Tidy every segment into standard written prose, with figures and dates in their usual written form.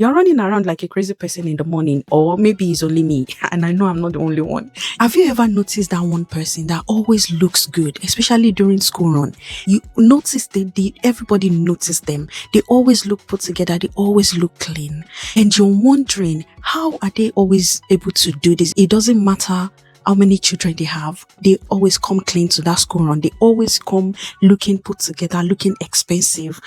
You're running around like a crazy person in the morning, or maybe it's only me, and I know I'm not the only one. Have you ever noticed that one person that always looks good, especially during school run? You notice everybody notice them. They always look put together, they always look clean. And you're wondering, how are they always able to do this? It doesn't matter how many children they have, they always come clean to that school run. They always come looking put together, looking expensive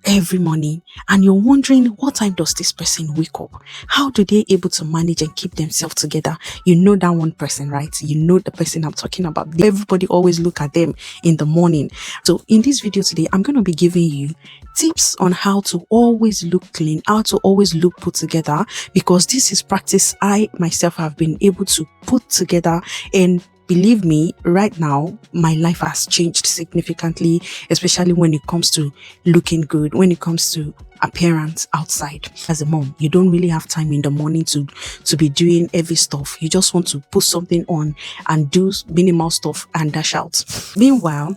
every morning. And you're wondering, what time does this person wake up? How do they able to manage and keep themselves together? You know that one person, right? You know the person I'm talking about. Everybody always look at them in the morning. So in this video today, I'm going to be giving you tips on how to always look clean, how to always look put together, because this is practice I myself have been able to put together. And believe me, right now, my life has changed significantly, especially when it comes to looking good, when it comes to appearance outside. As a mom, you don't really have time in the morning to be doing heavy stuff. You just want to put something on and do minimal stuff and dash out. Meanwhile,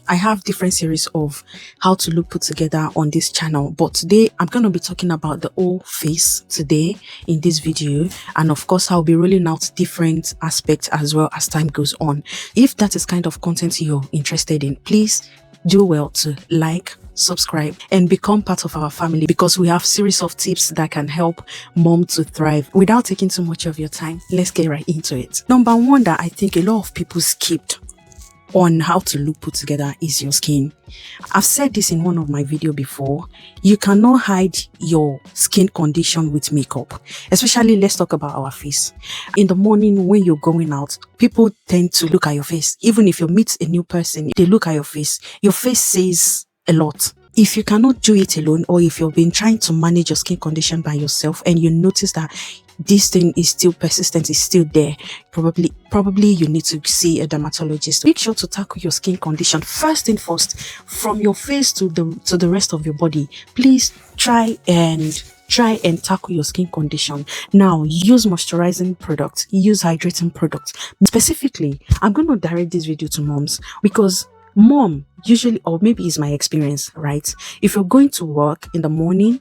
I have different series of how to look put together on this channel, but today I'm going to be talking about the whole face today in this video. And of course, I'll be rolling out different aspects as well as time goes on. If that is kind of content you're interested in, please do well to like, subscribe, and become part of our family, because we have series of tips that can help mom to thrive. Without taking too much of your time, let's get right into it. Number one that I think a lot of people skipped on how to look put together is your skin. I've said this in one of my videos before. You cannot hide your skin condition with makeup. Especially, let's talk about our face. In the morning when you're going out, people tend to look at your face. Even if you meet a new person, they look at your face. Your face says a lot. If you cannot do it alone, or if you've been trying to manage your skin condition by yourself and you notice that this thing is still persistent, is still there, probably you need to see a dermatologist. Make sure to tackle your skin condition first and first, from your face to the rest of your body. Please try and tackle your skin condition. Now, use moisturizing products, use hydrating products. Specifically, I'm going to direct this video to moms, because mom usually, or maybe it's my experience, right? If you're going to work in the morning,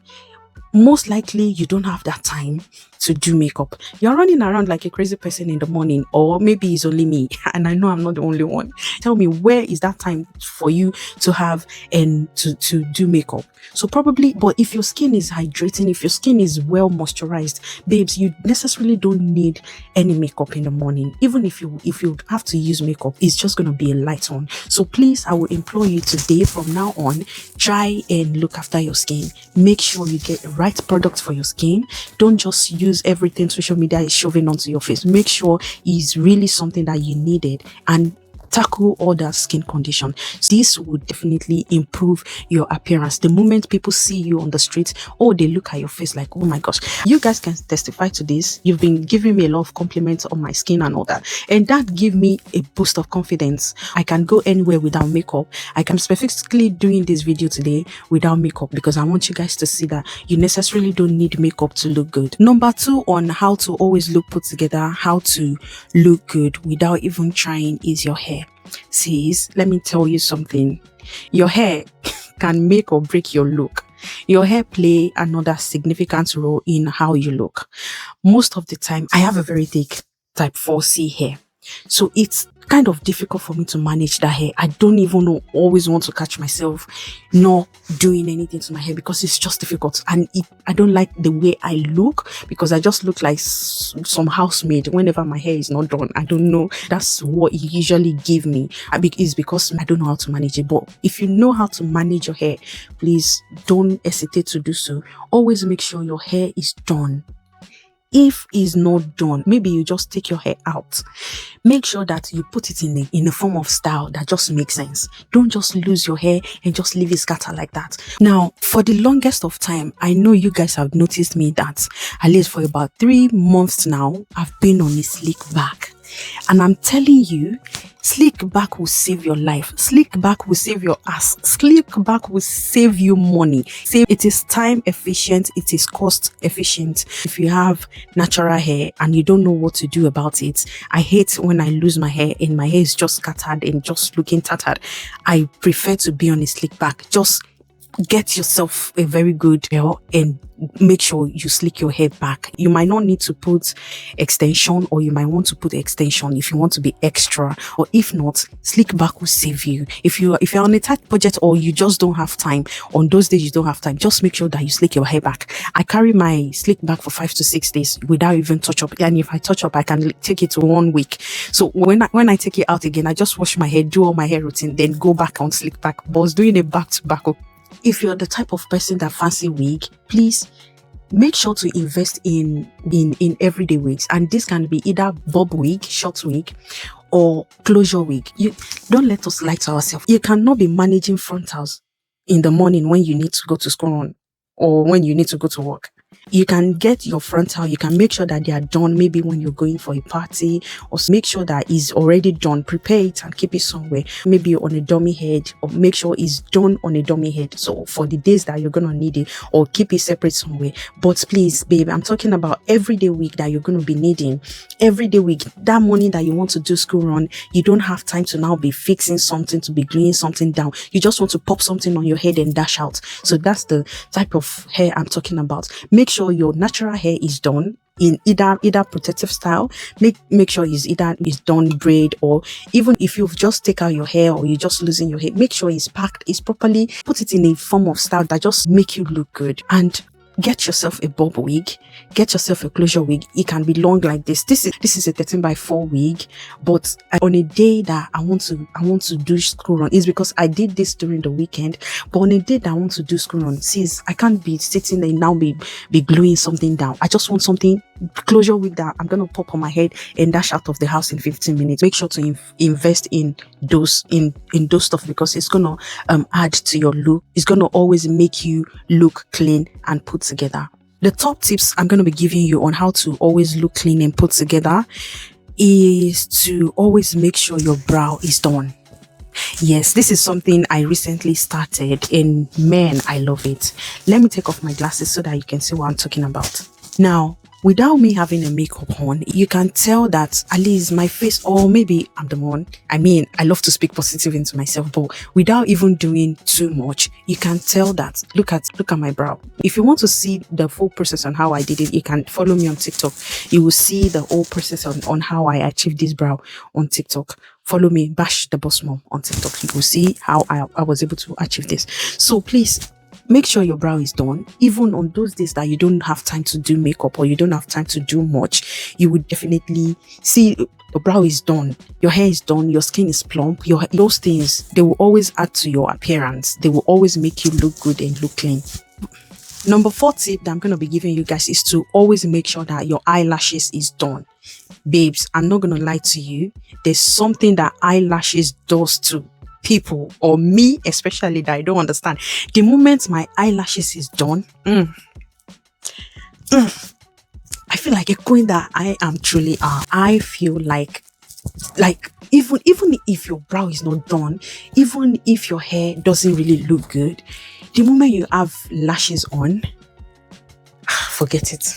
most likely you don't have that time to do makeup. You're running around like a crazy person in the morning, or maybe it's only me, and I know I'm not the only one. Tell me, where is that time for you to have and to do makeup? So probably, but if your skin is hydrating, if your skin is well moisturized, babes, you necessarily don't need any makeup in the morning. Even if you have to use makeup, it's just going to be a light on. So please, I would implore you today, from now on, try and look after your skin. Make sure you get the right products for your skin. Don't just use everything social media is shoving onto your face. Make sure it's really something that you needed, and tackle all that skin condition. This would definitely improve your appearance. The moment people see you on the street, oh, they look at your face like, oh my gosh. You guys can testify to this. You've been giving me a lot of compliments on my skin and all that, and that give me a boost of confidence. I can go anywhere without makeup. I can specifically doing this video today without makeup, because I want you guys to see that you necessarily don't need makeup to look good. Number two on how to always look put together, how to look good without even trying, is your hair. Sis, let me tell you something. Your hair can make or break your look. Your hair play another significant role in how you look. Most of the time, I have a very thick type 4C hair, so it's kind of difficult for me to manage that hair. I don't even always want to catch myself not doing anything to my hair, because it's just difficult, and I don't like the way I look, because I just look like some housemaid whenever my hair is not done. I don't know, that's what it usually give me. It's because I don't know how to manage it. But if you know how to manage your hair, please don't hesitate to do so. Always make sure your hair is done. If it's not done, maybe you just take your hair out. Make sure that you put it in a form of style that just makes sense. Don't just lose your hair and just leave it scatter like that. Now, for the longest of time, I know you guys have noticed me that at least for about 3 months now, I've been on a slick back. And I'm telling you, slick back will save your life. Slick back will save your ass. Slick back will save you money. It is time efficient. It is cost efficient. If you have natural hair and you don't know what to do about it, I hate when I lose my hair and my hair is just scattered and just looking tattered. I prefer to be on a slick back. Just get yourself a very good hair and make sure you slick your hair back. You might not need to put extension, or you might want to put extension if you want to be extra, or if not, slick back will save you. If you're on a tight budget, or you just don't have time, on those days you don't have time, just make sure that you slick your hair back. I carry my slick back for 5 to 6 days without even touch up, and if I touch up I can take it to 1 week. So when I take it out again, I just wash my hair, do all my hair routine, then go back on slick back. But I was doing it back to back. If you're the type of person that fancy wig, please make sure to invest in everyday wigs, and this can be either bob wig, short wig, or closure wig. You don't let us lie to ourselves. You cannot be managing frontals in the morning when you need to go to school or when you need to go to work. You can get your frontal, you can make sure that they are done maybe when you're going for a party, or make sure that it's already done, prepare it and keep it somewhere, maybe on a dummy head, or make sure it's done on a dummy head, so for the days that you're gonna need it, or keep it separate somewhere. But please, babe, I'm talking about everyday wig that you're gonna be needing. Everyday wig, that morning that you want to do school run, you don't have time to now be fixing something, to be gluing something down. You just want to pop something on your head and dash out. So that's the type of hair I'm talking about. Make sure your natural hair is done in either protective style. Make sure it's done braid, or even if you've just take out your hair or you're just losing your hair, make sure it's packed, it's properly, put it in a form of style that just make you look good. And get yourself a bob wig, get yourself a closure wig. It can be long like this. This is a 13x4 wig, but on a day that I want to do school run, is because I did this during the weekend. But on a day that I want to do school run, since I can't be sitting there now be gluing something down, I just want something closure wig that I'm gonna pop on my head and dash out of the house in 15 minutes. Make sure to invest in those stuff, because it's gonna add to your look. It's gonna always make you look clean and put together. The top tips I'm gonna be giving you on how to always look clean and put together is to always make sure your brow is done. Yes, this is something I recently started, and man, I love it. Let me take off my glasses so that you can see what I'm talking about. Now, without me having a makeup on, you can tell that at least my face, or maybe I'm the one. I mean, I love to speak positive into myself, but without even doing too much, you can tell that. Look at my brow. If you want to see the full process on how I did it, you can follow me on TikTok. You will see the whole process on how I achieved this brow on TikTok. Follow me, Bash the Boss Mom, on TikTok. You will see how I was able to achieve this. So please, make sure your brow is done. Even on those days that you don't have time to do makeup, or you don't have time to do much, you would definitely see your brow is done, your hair is done, your skin is plump. Those things, they will always add to your appearance. They will always make you look good and look clean. Number 4 tip that I'm going to be giving you guys is to always make sure that your eyelashes is done. Babes, I'm not going to lie to you. There's something that eyelashes does to people, or me especially, that I don't understand. The moment my eyelashes is done, I feel like a queen that I am truly are. I feel like even if your brow is not done, even if your hair doesn't really look good, the moment you have lashes on, forget it.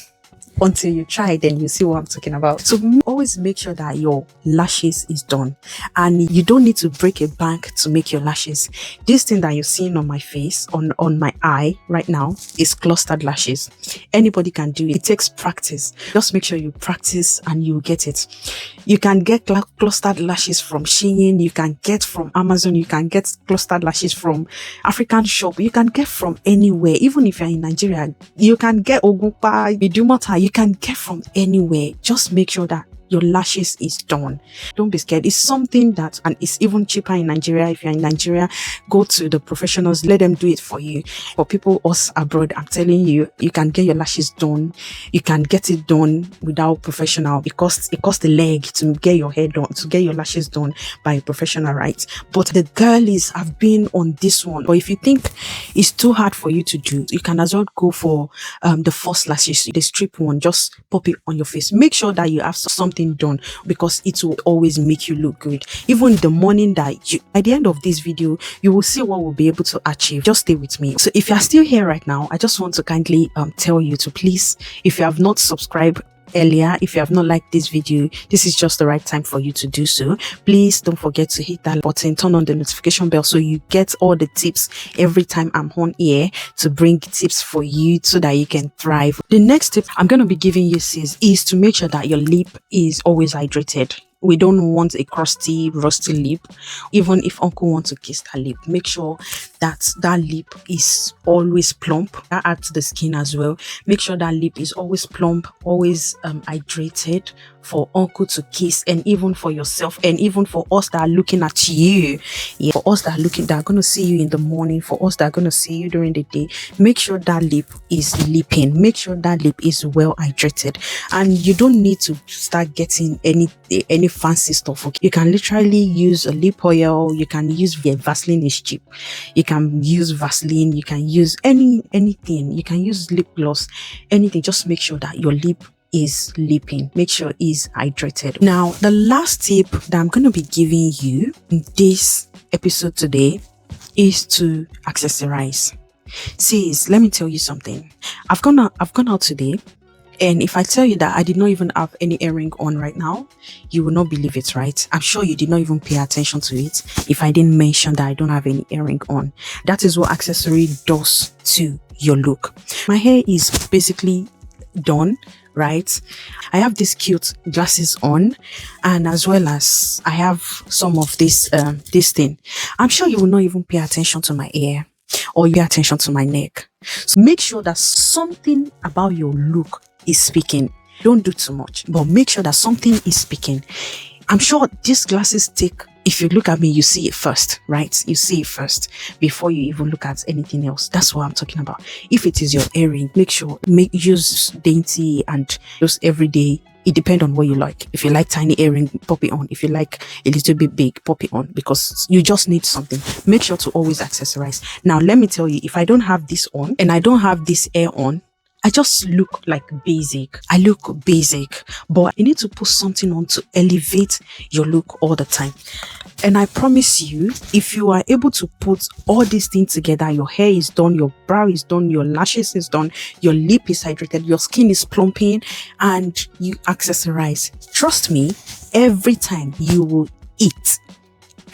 Until you try, then you see what I'm talking about. So always make sure that your lashes is done, and you don't need to break a bank to make your lashes. This thing that you're seeing on my face, on my eye right now, is clustered lashes. Anybody can do it. It takes practice. Just make sure you practice and you get it. You can get clustered lashes from Shein, you can get from Amazon, you can get clustered lashes from African shop, you can get from anywhere. Even if you're in Nigeria, you can get Ogunpa, Idumota, you can get from anywhere. Just make sure that your lashes is done. Don't be scared. It's something that, and it's even cheaper in Nigeria. If you're in Nigeria, go to the professionals, let them do it for you. For people us abroad, I'm telling you, you can get your lashes done. You can get it done without professional, because it costs a leg to get your hair done, to get your lashes done by a professional, right? But the girlies have been on this one. But if you think it's too hard for you to do, you can as well go for the false lashes, the strip one. Just pop it on your face. Make sure that you have something done, because it will always make you look good. Even the morning that by the end of this video, you will see what we'll be able to achieve. Just stay with me. So if you're still here right now, I just want to kindly tell you to please, if you have not subscribed earlier, if you have not liked this video, this is just the right time for you to do so. Please don't forget to hit that button, turn on the notification bell so you get all the tips every time I'm on here to bring tips for you so that you can thrive. The next tip I'm going to be giving you, sis, is to make sure that your lip is always hydrated. We don't want a crusty, rusty lip. Even if uncle wants to kiss her lip, make sure that that lip is always plump. That adds to the skin as well. Make sure that lip is always plump, always hydrated for uncle to kiss, and even for yourself, and even for us that are looking at you. Yeah, for us that are going to see you in the morning, for us that are going to see you during the day. Make sure that lip is lipping. Make sure that lip is well hydrated, and you don't need to start getting any fancy stuff. Okay, you can literally use a lip oil. You can use Vaseline is cheap. You can use Vaseline. You can use anything. You can use lip gloss, anything. Just make sure that your lip is lipping. Make sure it is hydrated. Now, the last tip that I'm going to be giving you in this episode today is to accessorize. Sis, let me tell you something. I've gone out today, and if I tell you that I did not even have any earring on right now, you will not believe it, right? I'm sure you did not even pay attention to it if I didn't mention that I don't have any earring on. That is what accessory does to your look. My hair is basically done, right? I have these cute glasses on, and as well as I have some of this thing. I'm sure you will not even pay attention to my hair or pay attention to my neck. So make sure that something about your look is speaking. Don't do too much, but make sure that something is speaking. I'm sure these glasses take, if you look at me, you see it first, right? You see it first before you even look at anything else. That's what I'm talking about. If it is your earring, use dainty and just everyday. It depends on what you like. If you like tiny earring, pop it on. If you like a little bit big, pop it on, because you just need something. Make sure to always accessorize. Now, let me tell you, if I don't have this on and I don't have this hair on, I just look like basic. I look basic, but you need to put something on to elevate your look all the time. And I promise you, if you are able to put all these things together, your hair is done, your brow is done, your lashes is done, your lip is hydrated, your skin is plumping, and you accessorize. Trust me, every time you will eat.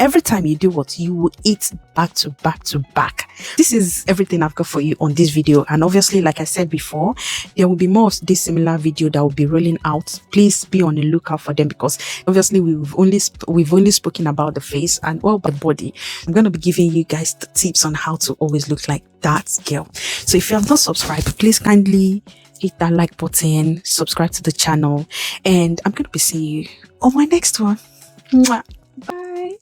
Every time you do what, you will eat back to back to back. This is everything I've got for you on this video. And obviously, like I said before, there will be more of this similar video that will be rolling out. Please be on the lookout for them, because obviously we've only spoken about the face and all about the body. I'm going to be giving you guys the tips on how to always look like that girl. So if you have not subscribed, please kindly hit that like button, subscribe to the channel, and I'm going to be seeing you on my next one. Mwah. Bye.